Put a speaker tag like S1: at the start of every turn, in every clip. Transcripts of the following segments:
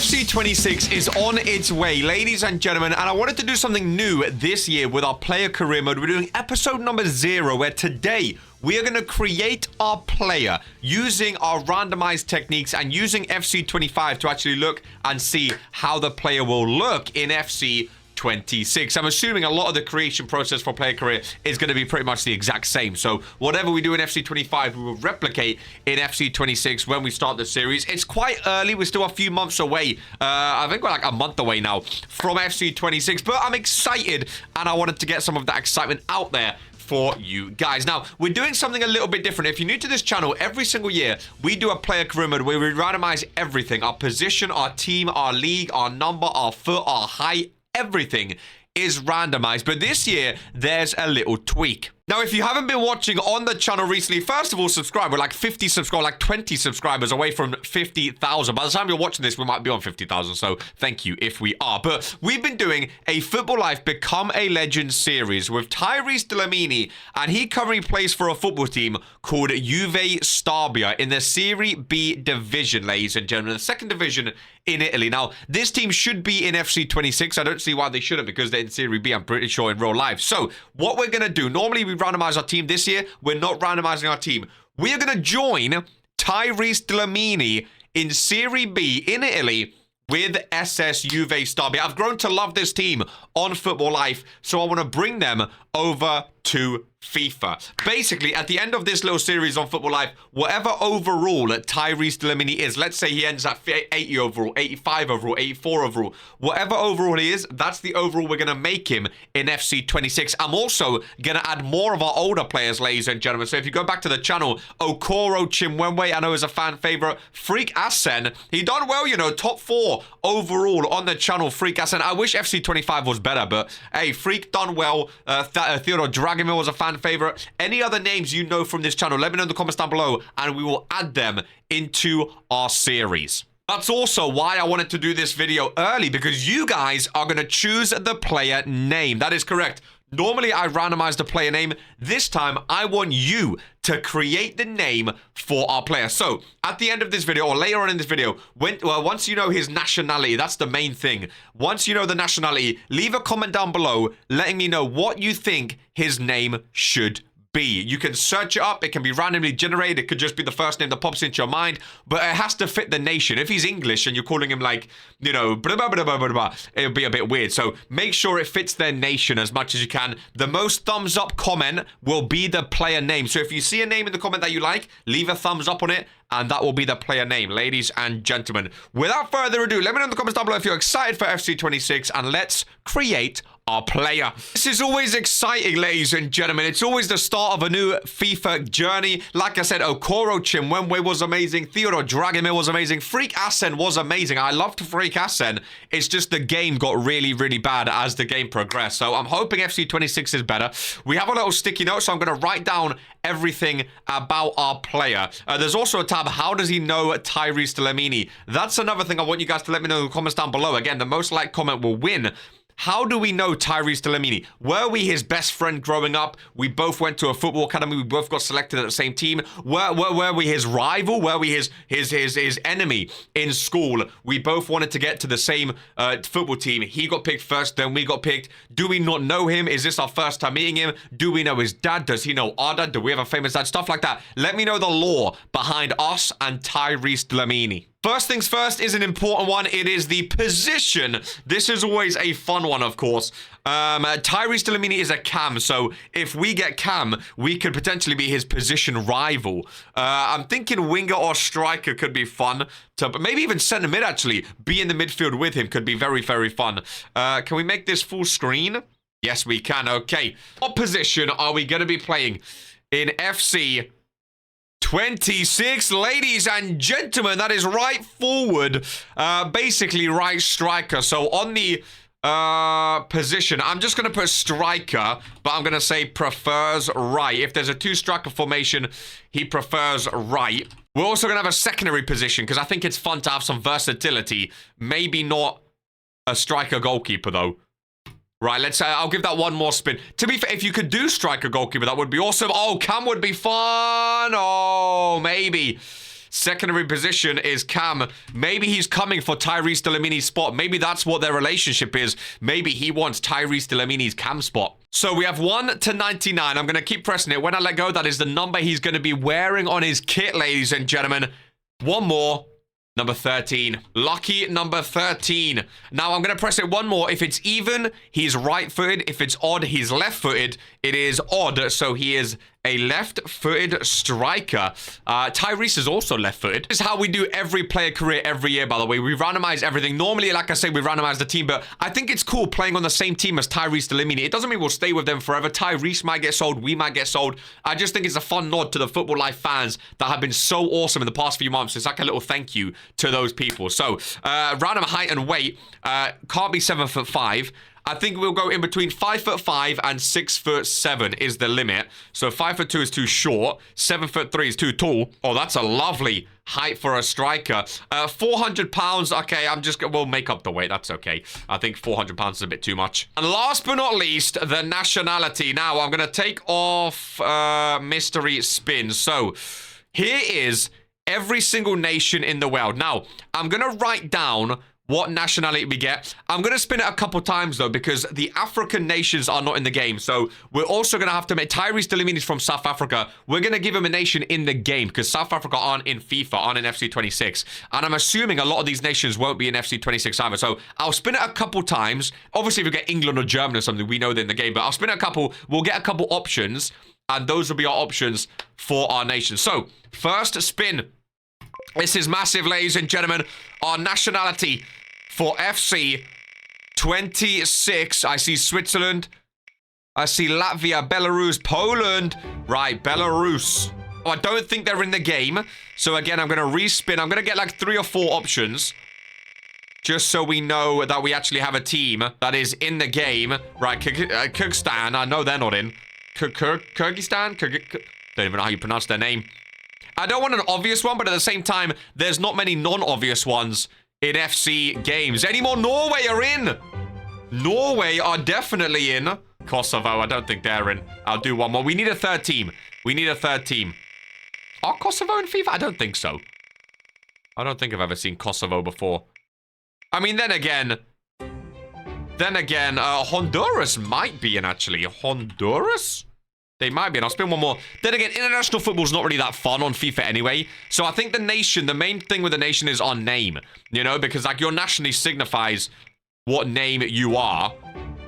S1: FC 26 is on its way, ladies and gentlemen, and I wanted to do something new this year with our player career mode. We're doing episode number 0, where today we are going to create our player using our randomized techniques and using FC 25 to actually look and see how the player will look in FC 26. I'm assuming a lot of the creation process for player career is going to be pretty much the exact same. So whatever we do in FC 25, we will replicate in FC 26 when we start the series. It's quite early. We're still a few months away. I think we're like a month away now from FC 26, but I'm excited and I wanted to get some of that excitement out there for you guys. Now, we're doing something a little bit different. If you're new to this channel, every single year, we do a player career mode where we randomize everything. Our position, our team, our league, our number, our foot, our height, everything is randomized. But this year, there's a little tweak. Now, if you haven't been watching on the channel recently, first of all, subscribe. We're like 50 subscribers, like 20 subscribers away from 50,000. By the time you're watching this, we might be on 50,000. So thank you if we are. But we've been doing a Football Life Become a Legend series with Tyrese Dlamini, and he currently plays for a football team called Juve Stabia in the Serie B division, ladies and gentlemen, the second division in Italy. Now, this team should be in FC 26. I don't see why they shouldn't, because they're in Serie B, I'm pretty sure, in real life. So what we're going to do, normally we randomize our team. This year, we're not randomizing our team. We are going to join Tyrese Dlamini in Serie B in Italy with SS Juve Stabia. I've grown to love this team on Football Life, so I want to bring them over to FIFA. Basically, at the end of this little series on Football Life, whatever overall Tyrese Dlamini is, let's say he ends at 80 overall, 85 overall, 84 overall, whatever overall he is, that's the overall we're going to make him in FC 26. I'm also going to add more of our older players, ladies and gentlemen. So if you go back to the channel, Okoro Chimwemwe, I know is a fan favorite. Freak Asen, he done well, you know, top 4 overall on the channel, Freak Asen. I wish FC 25 was better, but hey, Freak done well. Theodore Dragomir was a fan favorite. Any other names you know from this channel, let me know in the comments down below and we will add them into our series. That's also why I wanted to do this video early, because you guys are going to choose the player name. That is correct. Normally, I randomize the player name. This time, I want you to create the name for our player. So, at the end of this video, or later on in this video, once you know his nationality, that's the main thing. Once you know the nationality, leave a comment down below letting me know what you think his name should be. You can search it up. It can be randomly generated. It could just be the first name that pops into your mind, but it has to fit the nation. If he's English and you're calling him like, you know, blah, blah, blah, blah, blah, blah, it'll be a bit weird. So make sure it fits their nation as much as you can. The most thumbs up comment will be the player name. So if you see a name in the comment that you like, leave a thumbs up on it, and that will be the player name, ladies and gentlemen. Without further ado, let me know in the comments down below if you're excited for FC 26, and let's create our player. This is always exciting, ladies and gentlemen. It's always the start of a new FIFA journey. Like I said, Okoro Chimwemwe was amazing. Theodore Dragomir was amazing. Freak Asen was amazing. I loved Freak Asen. It's just the game got really, really bad as the game progressed. So I'm hoping FC 26 is better. We have a little sticky note, so I'm going to write down everything about our player. There's also a tab, how does he know Tyrese Dlamini? That's another thing I want you guys to let me know in the comments down below. Again, the most liked comment will win. How do we know Tyrese Dlamini? Were we his best friend growing up? We both went to a football academy. We both got selected at the same team. Were we his rival? Were we his enemy in school? We both wanted to get to the same football team. He got picked first, then we got picked. Do we not know him? Is this our first time meeting him? Do we know his dad? Does he know our dad? Do we have a famous dad? Stuff like that. Let me know the lore behind us and Tyrese Dlamini. First things first is an important one. It is the position. This is always a fun one, of course. Tyrese Dlamini is a cam, so if we get cam, we could potentially be his position rival. I'm thinking winger or striker could be fun. Maybe even centre mid, actually. Be in the midfield with him could be very, very fun. Can we make this full screen? Yes, we can. Okay. What position are we going to be playing in FC 26, ladies and gentlemen? That is right forward, basically right striker. So on the position, I'm just going to put striker, but I'm going to say prefers right. If there's a 2-striker formation, he prefers right. We're also going to have a secondary position because I think it's fun to have some versatility. Maybe not a striker goalkeeper, though. Right, I'll give that one more spin. To be fair, if you could do striker goalkeeper, that would be awesome. Oh, cam would be fun. Oh, maybe. Secondary position is Cam. Maybe he's coming for Tyrese Delamini's spot. Maybe that's what their relationship is. Maybe he wants Tyrese Delamini's Cam spot. So we have 1 to 99. I'm going to keep pressing it. When I let go, that is the number he's going to be wearing on his kit, ladies and gentlemen. One more. Number 13. Lucky number 13. Now, I'm going to press it one more. If it's even, he's right-footed. If it's odd, he's left-footed. It is odd, so he is a left-footed striker. Tyrese is also left-footed. This is how we do every player career every year, by the way. We randomize everything. Normally, like I say, we randomize the team, but I think it's cool playing on the same team as Tyrese Delamini. It doesn't mean we'll stay with them forever. Tyrese might get sold. We might get sold. I just think it's a fun nod to the Football Life fans that have been so awesome in the past few months. It's like a little thank you to those people. So, random height and weight. Can't be 7'5". I think we'll go in between 5'5" and 6'7" is the limit. So 5'2" is too short. 7'3" is too tall. Oh, that's a lovely height for a striker. 400 pounds. Okay, we'll make up the weight. That's okay. I think 400 pounds is a bit too much. And last but not least, the nationality. Now, I'm going to take off mystery spin. So here is every single nation in the world. Now, I'm going to write down what nationality we get. I'm going to spin it a couple times, though, because the African nations are not in the game. So we're also going to have to make Tyrese Delamini from South Africa. We're going to give him a nation in the game because South Africa aren't in FIFA, aren't in FC 26. And I'm assuming a lot of these nations won't be in FC 26 either. So I'll spin it a couple times. Obviously, if we get England or Germany or something, we know they're in the game. But I'll spin it a couple. We'll get a couple options. And those will be our options for our nation. So first spin. This is massive, ladies and gentlemen. Our nationality for FC 26. I see Switzerland. I see Latvia, Belarus, Poland. Right, Belarus. Oh, I don't think they're in the game. So again, I'm going to respin. I'm going to get like 3 or 4 options. Just so we know that we actually have a team that is in the game. Right, Kyrgyzstan. I know they're not in. Kyrgyzstan? Don't even know how you pronounce their name. I don't want an obvious one, but at the same time, there's not many non-obvious ones in FC games. Any more? Norway are in. Norway are definitely in. Kosovo, I don't think they're in. I'll do one more. We need a third team. We need a third team. Are Kosovo in FIFA? I don't think so. I don't think I've ever seen Kosovo before. I mean, then again, Honduras might be in, actually. Honduras? They might be, and I'll spin one more. Then again, international football's not really that fun on FIFA anyway. So I think the nation, the main thing with the nation is our name. You know, because like your nationality signifies what name you are.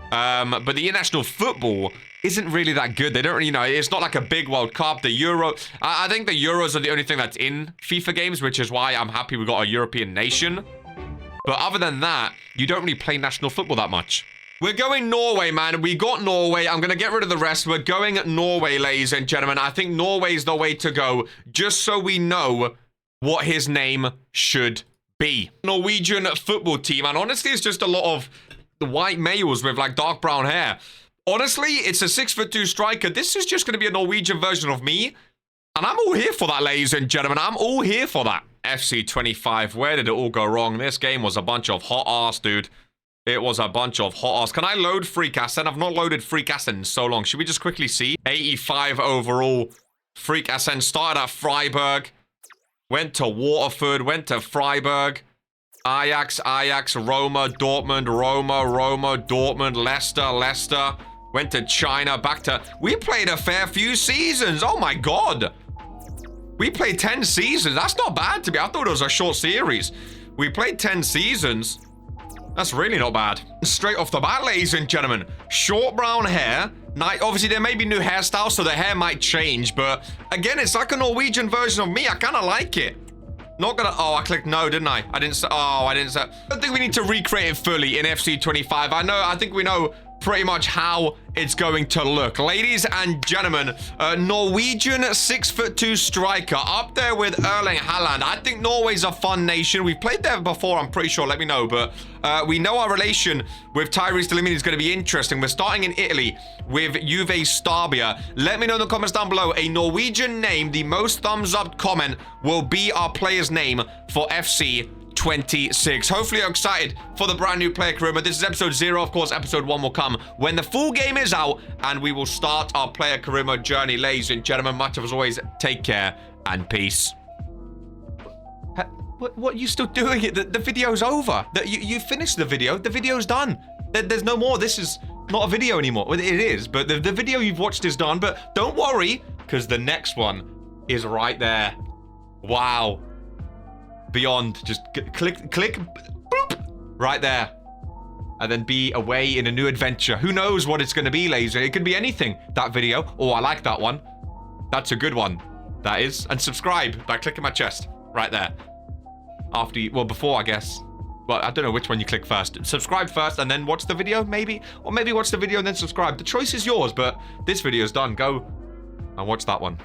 S1: But the international football isn't really that good. They don't really, you know, it's not like a big World Cup. The Euro, I think the Euros are the only thing that's in FIFA games, which is why I'm happy we got a European nation. But other than that, you don't really play national football that much. We're going Norway, man. We got Norway. I'm going to get rid of the rest. We're going Norway, ladies and gentlemen. I think Norway's the way to go, just so we know what his name should be. Norwegian football team. And honestly, it's just a lot of the white males with like dark brown hair. Honestly, it's a 6'2" striker. This is just going to be a Norwegian version of me. And I'm all here for that, ladies and gentlemen. I'm all here for that. FC 25. Where did it all go wrong? This game was a bunch of hot ass, dude. It was a bunch of hot ass. Can I load Freak Ascent? I've not loaded Freak Ascent in so long. Should we just quickly see? 85 overall. Freak Ascent started at Freiburg. Went to Waterford. Went to Freiburg. Ajax, Roma, Dortmund, Roma, Dortmund, Leicester. Went to China, back to... We played a fair few seasons. Oh my god. We played 10 seasons. That's not bad to me. I thought it was a short series. We played 10 seasons. That's really not bad. Straight off the bat, ladies and gentlemen. Short brown hair. Obviously, there may be new hairstyles, so the hair might change. But again, it's like a Norwegian version of me. I kind of like it. Not gonna... Oh, I clicked no, didn't I? I didn't say... Oh, I didn't say... I don't think we need to recreate it fully in FC 25. I think we know pretty much how it's going to look. Ladies and gentlemen, Norwegian 6'2" striker up there with Erling Haaland. I think Norway's a fun nation. We've played there before, I'm pretty sure. Let me know. But we know our relation with Tyrese Delamini is going to be interesting. We're starting in Italy with Juve Stabia. Let me know in the comments down below. A Norwegian name, the most thumbs up comment will be our player's name for FC 26. Hopefully you're excited for the brand new player career. This is episode 0. Of course, episode 1 will come when the full game is out and we will start our player career mode journey. Ladies and gentlemen, much as always, take care and peace. What are you still doing? The video's over. You finished the video. The video's done. There's no more. This is not a video anymore. Well, it is, but the video you've watched is done. But don't worry, because the next one is right there. Wow. Beyond. Just click, boop, right there. And then be away in a new adventure. Who knows what it's going to be, ladies? It could be anything, that video. Oh, I like that one. That's a good one. That is. And subscribe by clicking my chest. Right there. After you, well, before, I guess. Well, I don't know which one you click first. Subscribe first and then watch the video, maybe? Or maybe watch the video and then subscribe. The choice is yours, but this video is done. Go and watch that one.